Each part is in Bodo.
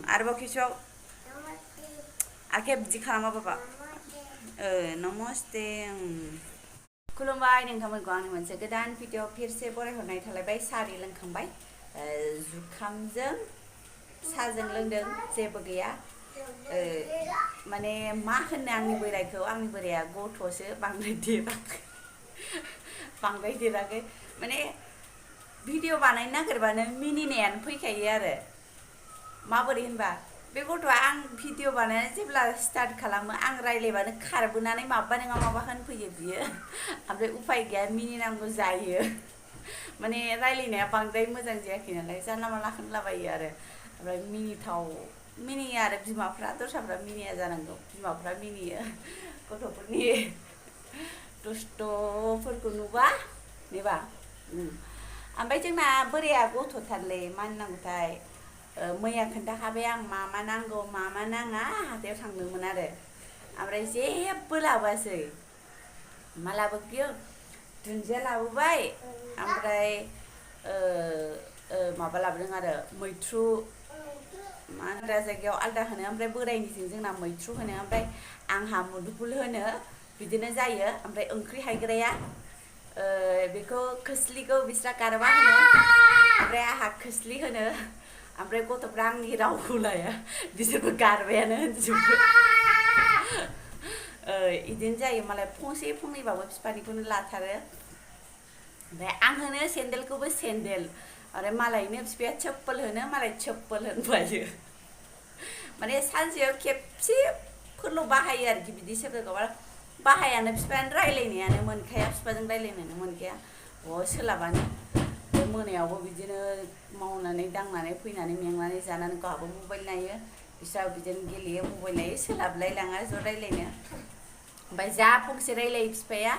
आरोबाव खेबसेबाव आखाया बिदि खालामा बाबा नमस्ते खुलुमबाय नोंथांमोनखौ आंनि मोनसे गोदान भिडिअ फिरसे बरायहरनाय थालायबाय सारि लोंखांबाय जुखामजों साजों लोंदों जेबो गैया माने मा होननो आंनि बोराया गथ'सो बांद्राय देराखै माने भिडिअ बानायनो नागिरबानो मिनिनायानो फैखायो आरो माबोरै होनबा बे गथ'आ आं भिडिअ बानायनानै जेब्ला स्टार्ट खालामो आं रायज्लायबानो खारबोनानै माबा नङा माबा होनफैयो बियो ओमफ्राय उफाय गैया मिनिनांगौ जायो माने रायज्लायनाया बांद्राय मोजां जायाखै नालाय जानला मानला होनलाबायो आरो ओमफ्राय मिनियो आरो बिमाफ्रा दस्राफ्रा मिनिया जानांगौ बिमाफ्रा मिनियो गथ'फोरनि दुस्थ'फोरखौ नुबा नेबा ओमफ्राय जोंना बोराया गथ'थारलै मा होननांगौथाय मैया खोन्थाखाबाय आं मा नांगौ मा नाङा हाथायाव थांदोंमोन आरो ओमफ्राय जेबो लाबोआसै मा लाबोखो दुन्दिया लाबोबाय ओमफ्राय माबा लाबोदों आरो मैथ्रु मा आलदा जायगायाव आलदा होनो ओमफ्राय बोरायनिजों जोंना मैथ्रु होनो ओमफ्राय आंहा मुदुफुल होनो बिदिनो जायो ओमफ्राय ओंख्रि हायग्राया बेखौ खोस्लिखौ बिस्रा गारबा होनो ओमफ्राय आंहा खोस्लि होनो ओमफ्राय गथ'फ्रा आंनि रावखौ लाया बिसोरबो गारबायानो होनजोबो इदिनो जायो मालाय फंसे फंनैबाबो बिफानिखौनो लाथारो ओमफ्राय आं होनो सेन्देलखौबो सेन्देल आरो मालायनो बिफाया चप्पल होनो मालाय चप्पल होनबायो माने सानसेयाव खेबसेफोरल' बाहायो आरोखि बिदि सोरबा बाहायानो बिफायानो रायज्लायनायानो मोनखाया बिफाजों रायज्लायनोनो मोनखाया सोलाबानो मोनायावबो बिदिनो मावनानै दांनानै फैनानै मेंनानै जानानै गावहाबो मबाइल नायो बिस्राबो बिदिनो गेलेयो मबाइल नायो सोलाबलायलाङा ज' रायज्लायनो ओमफ्राय जा फंसे रायज्लायो बिफाया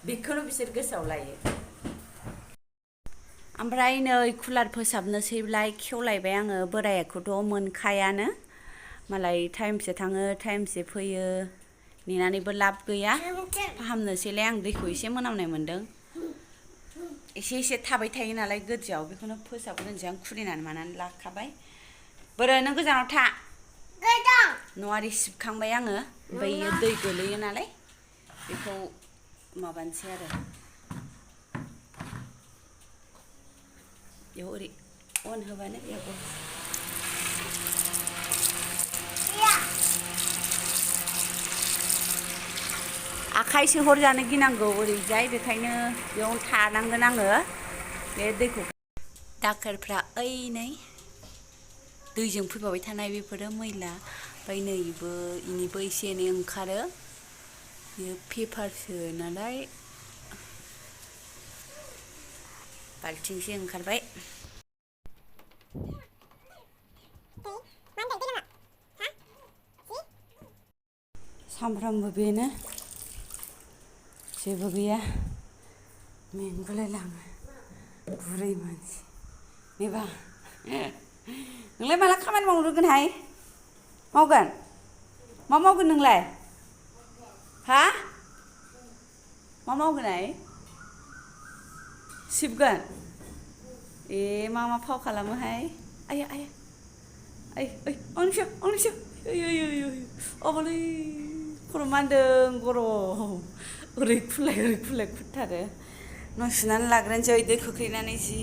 बेखौनो बिसोर गोसोआव लायो ओमफ्राय नै कुलार फोसाबनोसैलाय खेवलायबाय आङो बोरायखौथ' मोनखायानो मालाय टाइमसे थाङो टाइमसे फैयो नेनानैबो लाब गैया फाहामनोसैलाय आं दैखौ एसे मोनामनाय मोन्दों एसे थाबाय थायो नालाय गोदोआव बेखौनो फोसाबग्रोनोसै आं खुलिनानै मानानै लाखाबाय बोरो नों गोजानाव था न'आरि सिबखांबाय आङो ओमफ्राय दै गोलैयो नालाय बेखौ माबानोसै आरो बेयाव ओरै अन होबानो बेयाव आखाइ सोहरजानो गिनांगौ ओरैजाय बेखायनो बेयावनो थानांगोन आङो बे दैखौ दाखोरफ्रा ओइ नै दैजों फैफाबाय थानाय बेफोरो मैला ओमफ्राय इनिबो एसे एनै ओंखारो बेयो पेपारसो नालाय बाल्थिंसे ओंखारबाय सामफ्रामबो बेनो जेबो गैया मेंगुलायलाङो बुरै मानसि नेबा नोंलाय माला खामानि मावनो रोंगोनहाय मावगोन मा मावगोन नोंलाय हा मा मावगोनहाय सिबगोन मा फाव खालामोहाय आया आंनिसो अबलै खर' मानदों गरम ओरै खुलाय खुरथारो न' सुनानै लाग्रोनोसै दै खोख्लैनानै जि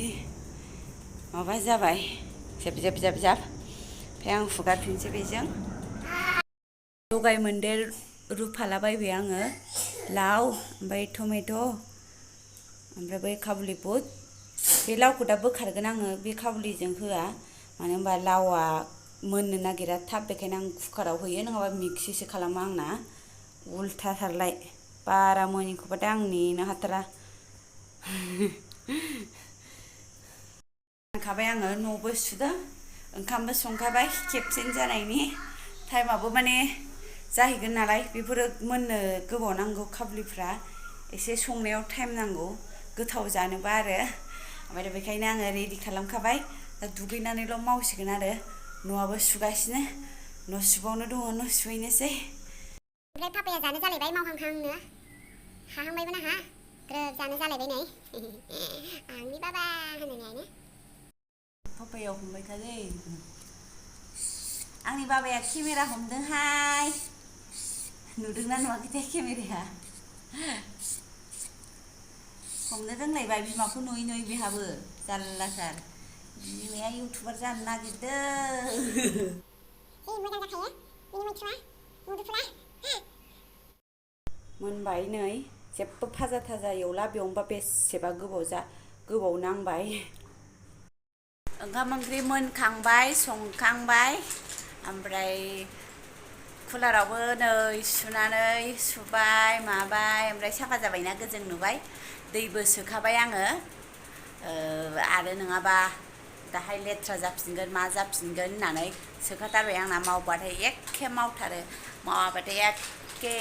माबा जाबाय जाब ओमफ्राय आं हुगारफिनसै बेजों लगाय मोन्देर रुफालाबायबाय आङो लाव ओमफ्राय टमेट' ओमफ्राय बै काबुलि बुट बे लावखौ दा बोखारगोन आङो बे काबुलिजों होआ मानो होनबा लावआ मोननो नागिरा थाब बेखायनो आं कुकाराव होयो नङाबा मिक्सिसो खालामो आंना उल्थाथारलाय बारा मोनिखौबाथाय आं नेनो हाथारा खाबाय आङो न'बो सुदों ओंखामबो संखाबाय खेबसेनो जानायनि टाइमाबो माने जाहैगोन नालाय बेफोरो मोननो गोबाव नांगौ काबुलिफ्रा एसे संनायाव टाइम नांगौ गोथाव जानोबा आरो ओमफ्राय बेखायनो आङो रेडि खालामखाबाय दा दुगैनानैल' मावसिगोन आरो न'आबो सुगासिनो न' सुबावनो दङ न' सुहैनोसै ओमफ्राय पापाया जानो जालायबाय मावहांहांनो हाहांबायमोन आंहा ग्रोब जानो जालायबाय नै आंनि बाबा होननानै पापायाव हमबाय थालै आंनि बाबाया केमेरा हमदोंहाय नुदोंना नुवाखैथाय केमेराया हमनो रोंलायबाय बिमाखौ नुयै नुयै बेहाबो जारलाथार बिमाया इउटुबार जानो नागिरदों मोजां जाखायो बिनि मैथ्रुआ मुदुफुला मोनबाय नै जेबो फाजा थाजा एवला बेयावनोबा बेसेबा गोबाव नांबाय ओंखाम ओंख्रि मोनखांबाय संखांबाय ओमफ्राय कुलारावबो नै सुनानै सुबाय माबाय ओमफ्राय साफा जाबायना गोजों नुबाय दैबो सोखाबाय आङो आरो नङाबा दाहाय लेथ्रा जाफिनगोन मा जाफिनगोन होननानै सोखाथारबाय आंना मावबाथाय एखे मावथारो मावाबाथाय एखे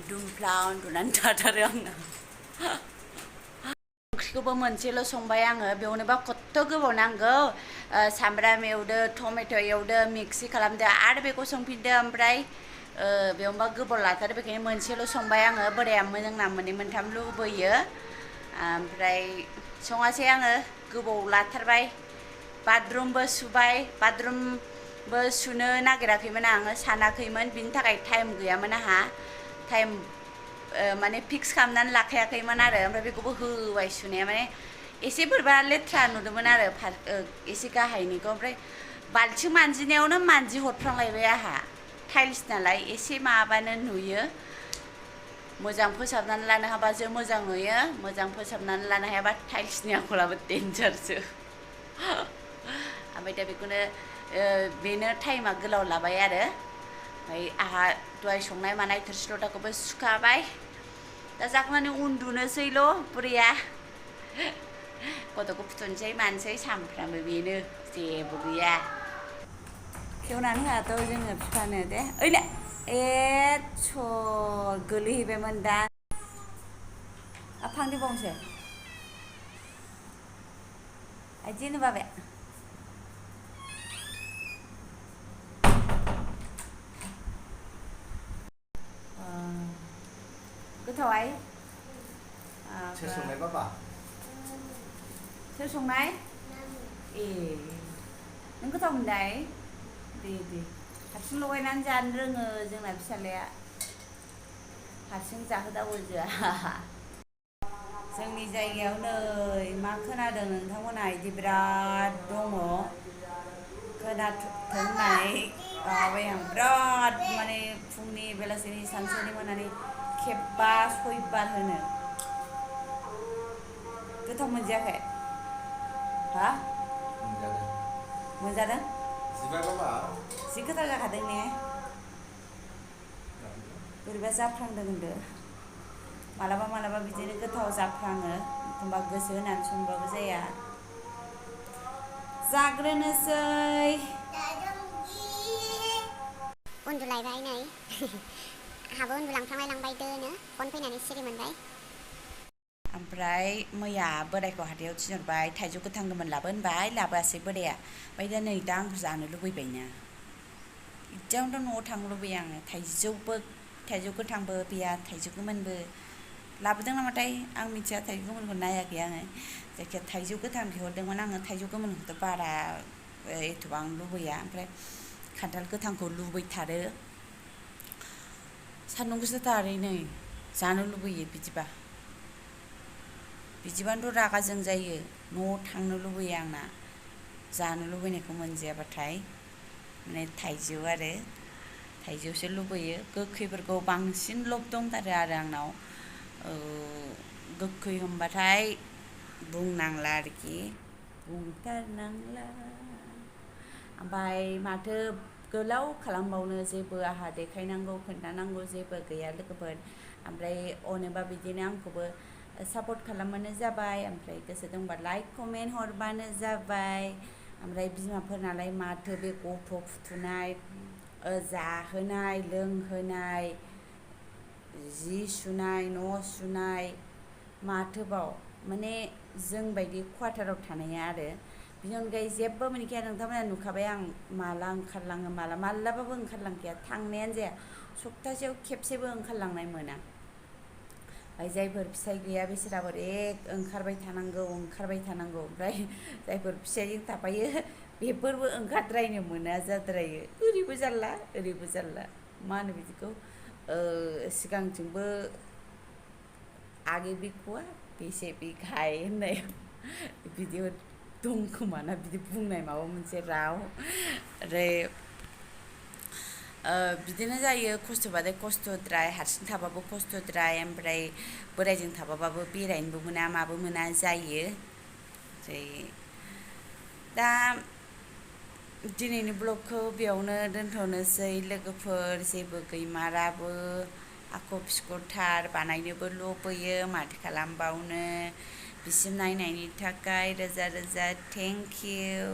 दुमफ्ला उन्दुनानै थाथारो आंना ओंख्रिखौबो मोनसेल' संबाय आङो बेयावनोबा खथ्थ' गोबाव नांगौ सामब्राम एवदो टमेट' एवदो मिक्सि खालामदो आरो बेखौ संफिनदो ओमफ्राय बेयावनोबा गोबाव लाथारो बेखायनो मोनसेल' संबाय आङो बोराया जोंना मोननै मोनथाम लुबैयो ओमफ्राय सङासै आङो गोबाव लाथारबाय बाथरुमबो सुबाय बाथरुमबो सुनो नागिराखैमोन आङो सानाखैमोन बिनि थाखाय टाइम गैयामोन आंहा टाइम माने फिक्स खालामनानै लाखायाखैमोन आरो ओमफ्राय बेखौबो होबाय सुनाया माने एसे बोरैबा लेथ्रा नुदोंमोन आरो एसे गाहायनिखौ ओमफ्राय बाल्थिं मानजिनायावनो मानजि हरफ्रांलायबाय आंहा टाइल्स नालाय एसे माबानो नुयो मोजां फोसाबनानै लानो हाबासो मोजां नुयो मोजां फोसाबनानै लानो हायाबा टाइल्सनि आखलाबो डेन्जारसो ओमफ्राय दा बेखौनो बेनो टाइमा गोलाव लाबाय आरो ओमफ्राय आंहा दहाय संनाय मानाय थोरसि लथाखौबो सुखाबाय दा जाखांनानै उन्दुनोसैल' बुरैया गथ'खौ फुथुनोसै मानोसै सामफ्रामबो बेनो जेबो गैया खेवनानै होआथ' जोङो बिफानो दे ओइला गोलैहैबायमोन दा फांदेबावनोसै आइदिनो बाबाया गोथावहाय सोर संनाय बाबा सोर संनाय ए नों गोथाव मोनदाय दे हारसिं लगायनानै जानो रोङो जोंना फिसालाया हारसिं जाहोदावो जोंहा जोंनि जायगायाव नै मा खोनादों नोंथांमोनहा बिदि बिराद दङ खोनाथों होननानै माबाबाय आं बिराद माने फुंनि बेलासिनि सानसुनि मोनानि खेबबा सयबार होनो गोथाव मोनजायाखै हा मोनजादों जि गोथाव जाखादों ने बोरैबा जाफ्लांदों होनदो मालाबा मालाबा बिदिनो गोथाव जाफ्लाङो एखमबा गोसो होनानै संबाबो जाया जाग्रोनोसै उन्दुलायबाय नै आंहाबो उन्दुलांफ्लांबाय लांबाय दोनो फन फैनानै सिरि मोनबाय ओमफ्राय मैया बोरायखौ हाथायाव थिनहरबाय थाइजौ गोथां गोमोन लाबो होनबाय लाबोआसै बोराया ओमफ्राय दा नै दा आंखौ जानो लुबैबायना बिदियावनोथ' न'आव थांनो लुबैयो आङो थाइजौ गोथांबो गैया थाइजौ गोमोनबो लाबोदों नामाथाय आं मिथिया थाइजौ गोमोनखौ नायाखै आङो जायखिया थाइजौ गोथां बिहरदोंमोन आङो थाइजौ गोमोनखौथ' बारा एथ'बां लुबैया ओमफ्राय खान्थाल गोथांखौ लुबैथारो सान्दुं गोसाथारै नै जानो लुबैयो बिदिबानोथ' रागा जोंजायो न'आव थांनो लुबैयो आंना जानो लुबैनायखौ मोनजायाबाथाय माने थाइजौसो लुबैयो गोखैफोरखौ बांसिन लब दंथारो आरो आंनाव गोखै होनबाथाय बुंनांला आरोखि बुंथारनांला ओमफ्राय माथो गोलाव खालामबावनो जेबो आंहा देखायनांगौ खोन्थानांगौ जेबो गैया लोगोफोर ओमफ्राय अनोबा बिदिनो आंखौबो सापर्ट खालामबानो जाबाय ओमफ्राय गोसो दंबा लाइक कमेन्ट हरबानो जाबाय ओमफ्राय बिमाफोरनालाय माथो बे गथ' फुथुनाय जाहोनाय लोंहोनाय जि सुनाय न' सुनाय माथोबाव माने जोंबायदि क्वार्टाराव थानाया आरो बिनि अनगायै जेबो मोनखाया नोंथांमोना नुखाबाय आं माला ओंखारलाङो मालाबाबो ओंखारलांखाया थांनायानो जाया सप्तासेयाव खेबसेबो ओंखारलांनाय मोना ओमफ्राय जायफोर फिसाय गैया बिसोराबो ओंखारबाय थानांगौ ओमफ्राय जायफोर फिसायजों थाफायो बेफोरबो ओंखारद्रायनो मोना जाद्रायो ओरैबो जारला ओरैबो जारला मा होनो बिदिखौ सिगांथिंबो आगे भी कुआ पीछे भी खाए होननाय बिदि दं खोमाना बिदि बुंनाय माबा मोनसे राव ओरै बिदिनो जायो खस्थ'बाथाय खस्थ'द्राय हारसिं थाबाबो खस्थ'द्राय ओमफ्राय बोराइजों थाबाबाबो बेरायनोबो मोना माबो मोना जायो ओमफ्राय दा दिनैनि ब्लगखौ बेयावनो दोनथ'नोसै लोगोफोर जेबो गैमाराबो आख' फिख'थार बानायनोबो लुबैयो माथो खालामबावनो बिसिम नायनायनि थाखाय रोजा रोजा थेंक इउ